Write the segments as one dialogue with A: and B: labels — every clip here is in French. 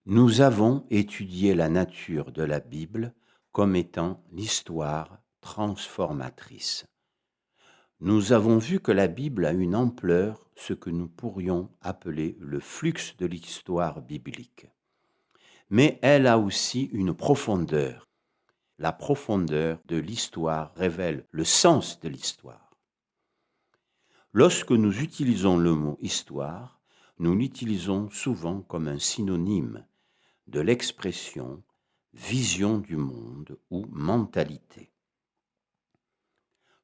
A: Nous avons étudié la nature de la Bible comme étant l'histoire transformatrice. Nous avons vu que la Bible a une ampleur, ce que nous pourrions appeler le flux de l'histoire biblique. Mais elle a aussi une profondeur. La profondeur de l'histoire révèle le sens de l'histoire. Lorsque nous utilisons le mot histoire, nous l'utilisons souvent comme un synonyme de l'expression vision du monde ou mentalité.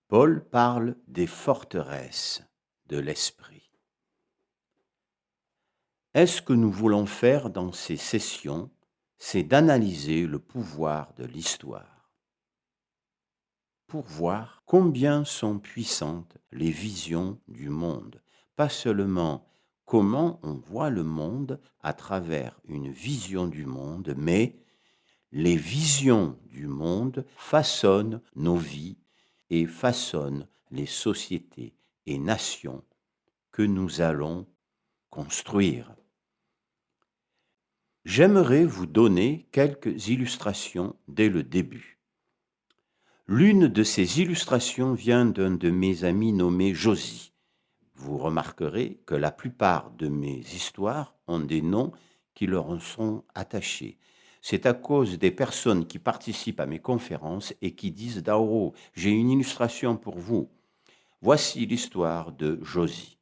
A: Paul parle des forteresses de l'esprit. Est-ce que nous voulons faire dans ces sessions, c'est d'analyser le pouvoir de l'histoire pour voir combien sont puissantes les visions du monde, pas seulement comment on voit le monde à travers une vision du monde, mais les visions du monde façonnent nos vies et façonnent les sociétés et nations que nous allons construire. J'aimerais vous donner quelques illustrations dès le début. L'une de ces illustrations vient d'un de mes amis nommé Josie. Vous remarquerez que la plupart de mes histoires ont des noms qui leur sont attachés. C'est à cause des personnes qui participent à mes conférences et qui disent « Daoro, j'ai une illustration pour vous ». Voici l'histoire de Josie.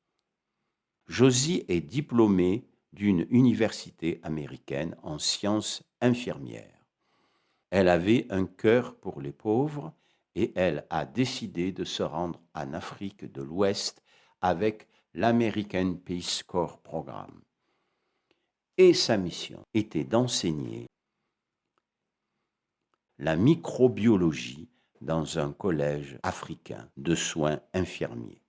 A: Josie est diplômée d'une université américaine en sciences infirmières. Elle avait un cœur pour les pauvres et elle a décidé de se rendre en Afrique de l'Ouest avec l'American Peace Corps Programme. Et sa mission était d'enseigner la microbiologie dans un collège africain de soins infirmiers.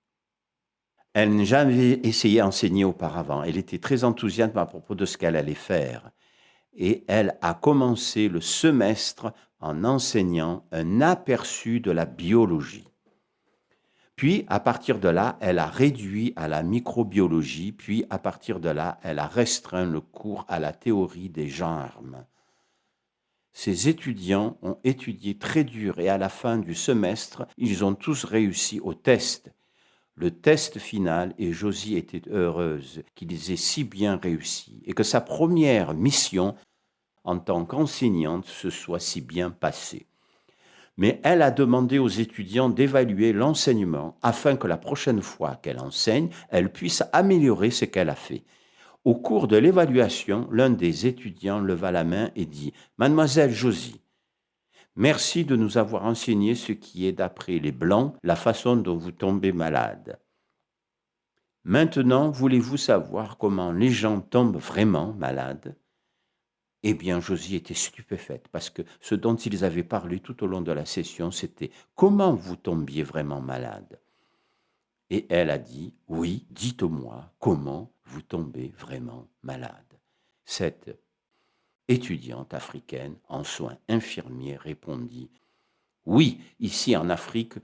A: Elle n'a jamais essayé d'enseigner auparavant. Elle était très enthousiaste à propos de ce qu'elle allait faire. Et elle a commencé le semestre en enseignant un aperçu de la biologie. Puis, à partir de là, elle a réduit à la microbiologie, puis à partir de là, elle a restreint le cours à la théorie des germes. Ces étudiants ont étudié très dur et à la fin du semestre, ils ont tous réussi au test. Le test final, et Josie était heureuse qu'ils aient si bien réussi et que sa première mission en tant qu'enseignante se soit si bien passée. Mais elle a demandé aux étudiants d'évaluer l'enseignement afin que la prochaine fois qu'elle enseigne, elle puisse améliorer ce qu'elle a fait. Au cours de l'évaluation, l'un des étudiants leva la main et dit « Mademoiselle Josie, merci de nous avoir enseigné ce qui est d'après les Blancs, la façon dont vous tombez malade. Maintenant, voulez-vous savoir comment les gens tombent vraiment malades ?» Eh bien, Josie était stupéfaite parce que ce dont ils avaient parlé tout au long de la session, c'était comment vous tombiez vraiment malade. Et elle a dit, oui, dites-moi comment vous tombez vraiment malade. Cette étudiante africaine en soins infirmiers répondit, oui, ici en Afrique,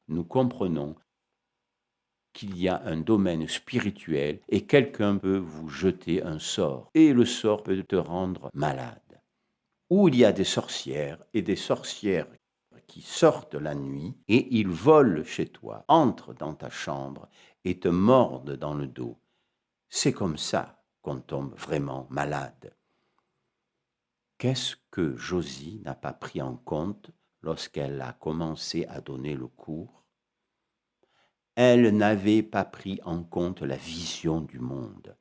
A: nous comprenons qu'il y a un domaine spirituel et quelqu'un peut vous jeter un sort et le sort peut te rendre malade. Où il y a des sorcières et des sorcières qui sortent la nuit et ils volent chez toi, entrent dans ta chambre et te mordent dans le dos. C'est comme ça qu'on tombe vraiment malade. Qu'est-ce que Josie n'a pas pris en compte lorsqu'elle a commencé à donner le cours? Elle n'avait pas pris en compte la vision du monde.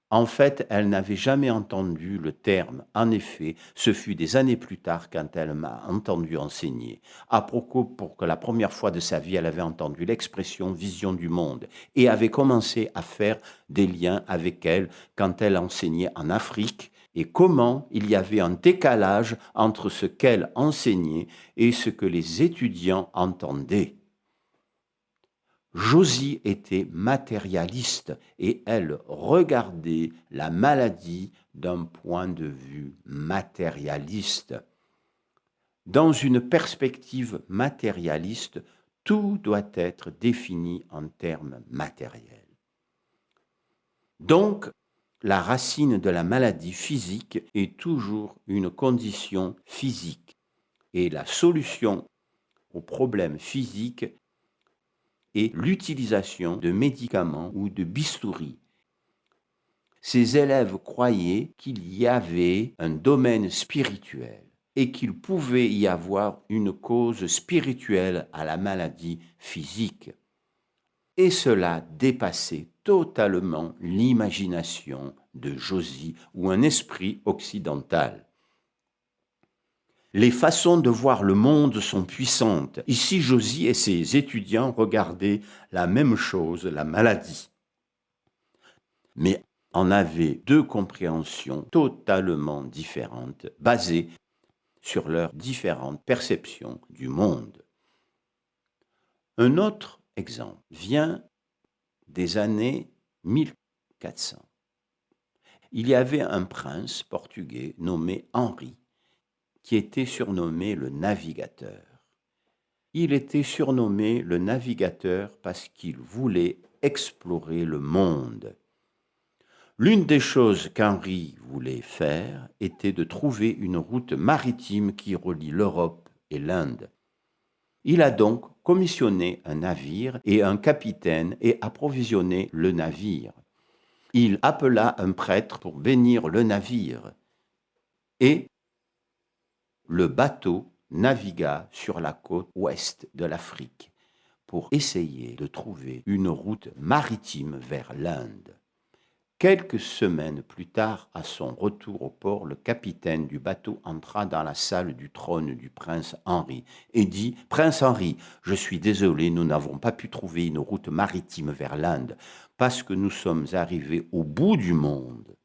A: En fait, elle n'avait jamais entendu le terme. En effet, ce fut des années plus tard quand elle m'a entendu enseigner. À propos, pour que la première fois de sa vie, elle avait entendu l'expression vision du monde et avait commencé à faire des liens avec elle quand elle enseignait en Afrique et comment il y avait un décalage entre ce qu'elle enseignait et ce que les étudiants entendaient. Josie était matérialiste et elle regardait la maladie d'un point de vue matérialiste. Dans une perspective matérialiste, tout doit être défini en termes matériels. Donc, la racine de la maladie physique est toujours une condition physique. Et la solution au problème physique est l'utilisation de médicaments ou de bistouri. Ces élèves croyaient qu'il y avait un domaine spirituel et qu'il pouvait y avoir une cause spirituelle à la maladie physique. Et cela dépassait totalement l'imagination de Josy ou un esprit occidental. Les façons de voir le monde sont puissantes. Ici, Josy et ses étudiants regardaient la même chose, la maladie. Mais en avaient deux compréhensions totalement différentes, basées sur leurs différentes perceptions du monde. Un autre exemple vient des années 1400. Il y avait un prince portugais nommé Henri, qui était surnommé le navigateur. Il était surnommé le navigateur parce qu'il voulait explorer le monde. L'une des choses qu'Henri voulait faire était de trouver une route maritime qui relie l'Europe et l'Inde. Il a donc commissionné un navire et un capitaine et approvisionné le navire. Il appela un prêtre pour bénir le navire et le bateau navigua sur la côte ouest de l'Afrique pour essayer de trouver une route maritime vers l'Inde. Quelques semaines plus tard, à son retour au port, le capitaine du bateau entra dans la salle du trône du prince Henri et dit « Prince Henri, je suis désolé, nous n'avons pas pu trouver une route maritime vers l'Inde parce que nous sommes arrivés au bout du monde. »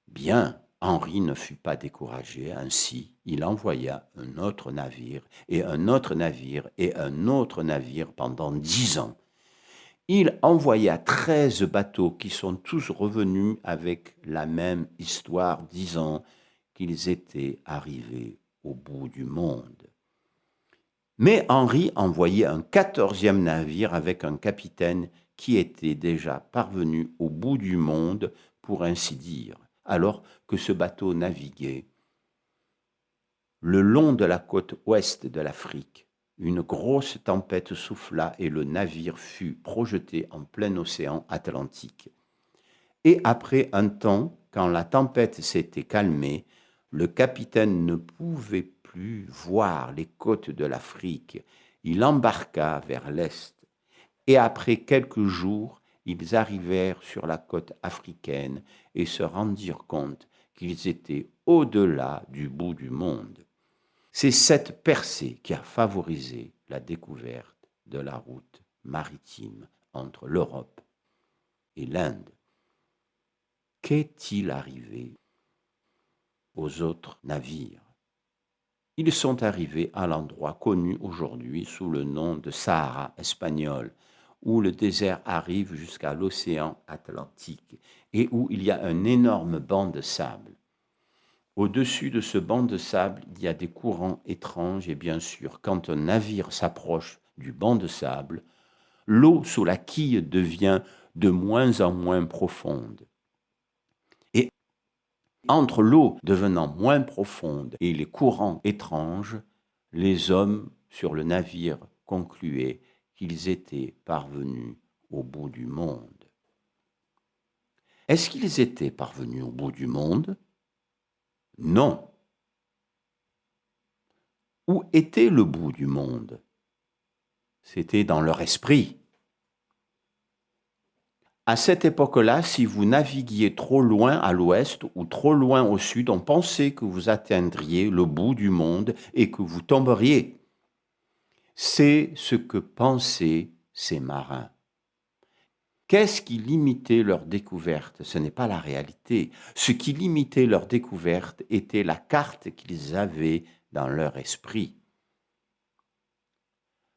A: Bien, Henri ne fut pas découragé, ainsi il envoya un autre navire et un autre navire et un autre navire pendant 10 ans. Il envoya 13 bateaux qui sont tous revenus avec la même histoire, disant qu'ils étaient arrivés au bout du monde. Mais Henri envoyait un 14e navire avec un capitaine qui était déjà parvenu au bout du monde, pour ainsi dire, alors que ce bateau naviguait le long de la côte ouest de l'Afrique. Une grosse tempête souffla et le navire fut projeté en plein océan Atlantique. Et après un temps, quand la tempête s'était calmée, le capitaine ne pouvait plus voir les côtes de l'Afrique. Il embarqua vers l'est. Et après quelques jours, ils arrivèrent sur la côte africaine et se rendirent compte qu'ils étaient au-delà du bout du monde. C'est cette percée qui a favorisé la découverte de la route maritime entre l'Europe et l'Inde. Qu'est-il arrivé aux autres navires? Ils sont arrivés à l'endroit connu aujourd'hui sous le nom de Sahara espagnol, où le désert arrive jusqu'à l'océan Atlantique et où il y a un énorme banc de sable. Au-dessus de ce banc de sable, il y a des courants étranges et bien sûr, quand un navire s'approche du banc de sable, l'eau sous la quille devient de moins en moins profonde. Et entre l'eau devenant moins profonde et les courants étranges, les hommes sur le navire concluaient qu'ils étaient parvenus au bout du monde. Est-ce qu'ils étaient parvenus au bout du monde? Non. Où était le bout du monde? C'était dans leur esprit. À cette époque-là, si vous naviguiez trop loin à l'ouest ou trop loin au sud, on pensait que vous atteindriez le bout du monde et que vous tomberiez. C'est ce que pensaient ces marins. Qu'est-ce qui limitait leur découverte? Ce n'est pas la réalité. Ce qui limitait leur découverte était la carte qu'ils avaient dans leur esprit.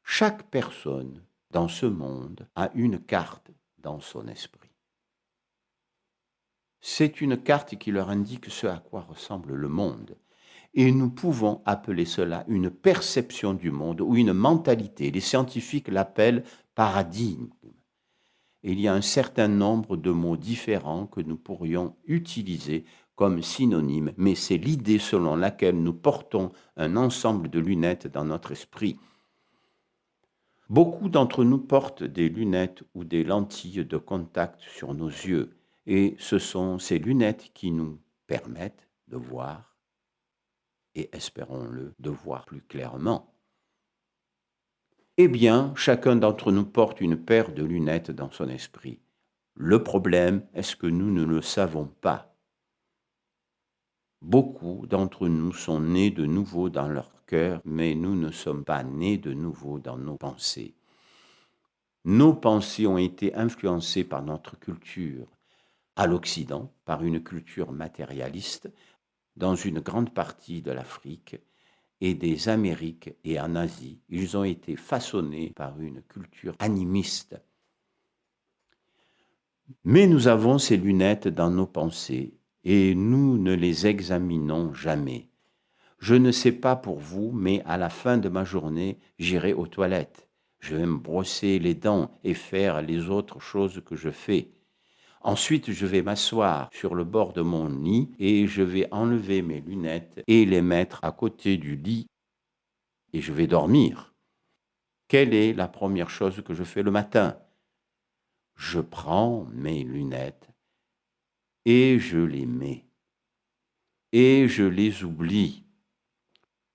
A: Chaque personne dans ce monde a une carte dans son esprit. C'est une carte qui leur indique ce à quoi ressemble le monde. Et nous pouvons appeler cela une perception du monde ou une mentalité. Les scientifiques l'appellent paradigme. il y a un certain nombre de mots différents que nous pourrions utiliser comme synonymes, mais c'est l'idée selon laquelle nous portons un ensemble de lunettes dans notre esprit. Beaucoup d'entre nous portent des lunettes ou des lentilles de contact sur nos yeux, et ce sont ces lunettes qui nous permettent de voir, et espérons-le, de voir plus clairement. Eh bien, chacun d'entre nous porte une paire de lunettes dans son esprit. Le problème est que nous ne le savons pas. Beaucoup d'entre nous sont nés de nouveau dans leur cœur, mais nous ne sommes pas nés de nouveau dans nos pensées. Nos pensées ont été influencées par notre culture. À l'Occident, par une culture matérialiste, dans une grande partie de l'Afrique et des Amériques et en Asie, ils ont été façonnés par une culture animiste. Mais nous avons ces lunettes dans nos pensées et nous ne les examinons jamais. Je ne sais pas pour vous, mais à la fin de ma journée, j'irai aux toilettes. Je vais me brosser les dents et faire les autres choses que je fais. Ensuite, je vais m'asseoir sur le bord de mon lit et je vais enlever mes lunettes et les mettre à côté du lit et je vais dormir. Quelle est la première chose que je fais le matin? Je prends mes lunettes et je les mets et je les oublie.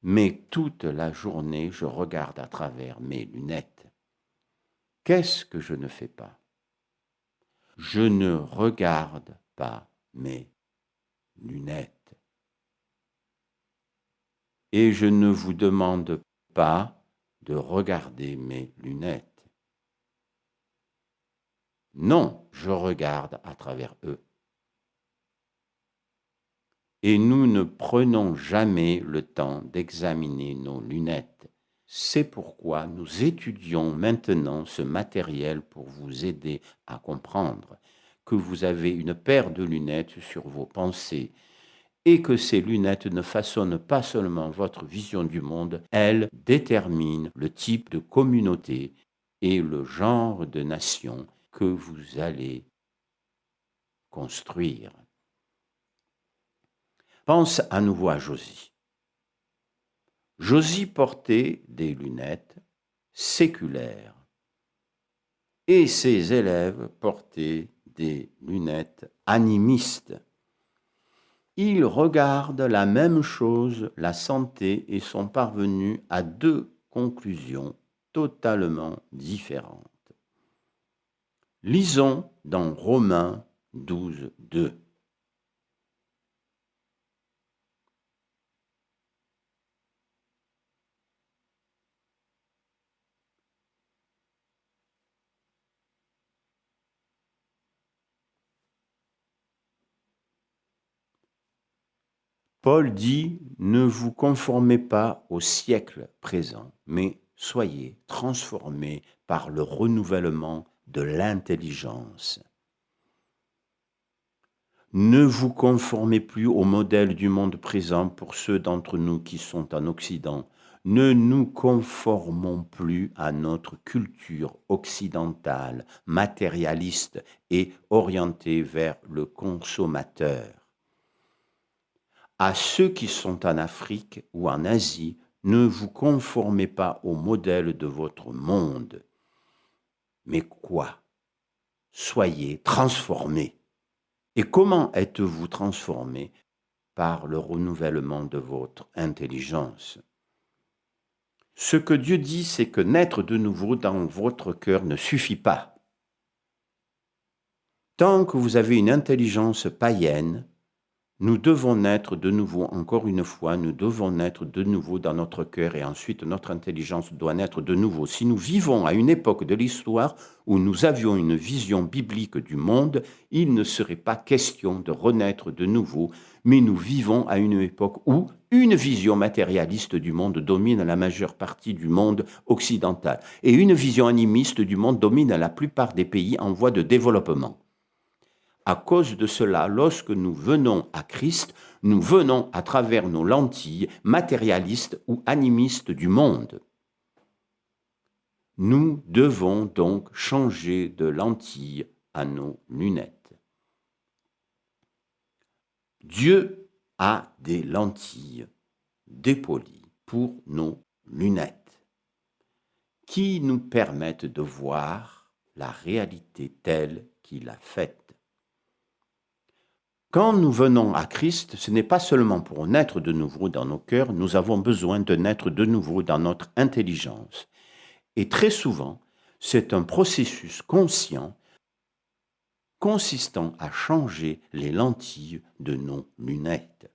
A: Mais toute la journée, je regarde à travers mes lunettes. Qu'est-ce que je ne fais pas? Je ne regarde pas mes lunettes. Et je ne vous demande pas de regarder mes lunettes. Non, je regarde à travers eux. Et nous ne prenons jamais le temps d'examiner nos lunettes. C'est pourquoi nous étudions maintenant ce matériel pour vous aider à comprendre que vous avez une paire de lunettes sur vos pensées et que ces lunettes ne façonnent pas seulement votre vision du monde, elles déterminent le type de communauté et le genre de nation que vous allez construire. Pense à nouveau à Josie. Josie portait des lunettes séculaires et ses élèves portaient des lunettes animistes. Ils regardent la même chose, la santé, et sont parvenus à deux conclusions totalement différentes. Lisons dans Romains 12, 2. Paul dit, ne vous conformez pas au siècle présent, mais soyez transformés par le renouvellement de l'intelligence. Ne vous conformez plus au modèle du monde présent pour ceux d'entre nous qui sont en Occident. Ne nous conformons plus à notre culture occidentale, matérialiste et orientée vers le consommateur. À ceux qui sont en Afrique ou en Asie, ne vous conformez pas au modèle de votre monde. Mais quoi? Soyez transformés. Et comment êtes-vous transformés? Par le renouvellement de votre intelligence. Ce que Dieu dit, c'est que naître de nouveau dans votre cœur ne suffit pas. Tant que vous avez une intelligence païenne, nous devons naître de nouveau, encore une fois, nous devons naître de nouveau dans notre cœur et ensuite notre intelligence doit naître de nouveau. Si nous vivons à une époque de l'histoire où nous avions une vision biblique du monde, il ne serait pas question de renaître de nouveau, mais nous vivons à une époque où une vision matérialiste du monde domine la majeure partie du monde occidental et une vision animiste du monde domine la plupart des pays en voie de développement. À cause de cela, lorsque nous venons à Christ, nous venons à travers nos lentilles matérialistes ou animistes du monde. Nous devons donc changer de lentille à nos lunettes. Dieu a des lentilles dépolies pour nos lunettes qui nous permettent de voir la réalité telle qu'il a faite. Quand nous venons à Christ, ce n'est pas seulement pour naître de nouveau dans nos cœurs, nous avons besoin de naître de nouveau dans notre intelligence. Et très souvent, c'est un processus conscient consistant à changer les lentilles de nos lunettes.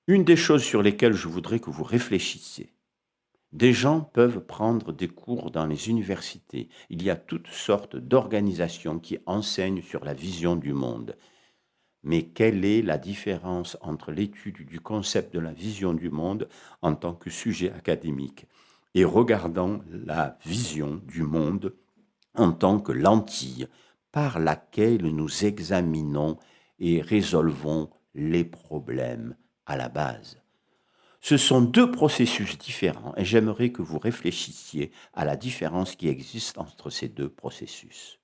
A: Une des choses sur lesquelles je voudrais que vous réfléchissiez, des gens peuvent prendre des cours dans les universités. Il y a toutes sortes d'organisations qui enseignent sur la vision du monde. Mais quelle est la différence entre l'étude du concept de la vision du monde en tant que sujet académique et regardant la vision du monde en tant que lentille par laquelle nous examinons et résolvons les problèmes à la base? Ce sont deux processus différents et j'aimerais que vous réfléchissiez à la différence qui existe entre ces deux processus.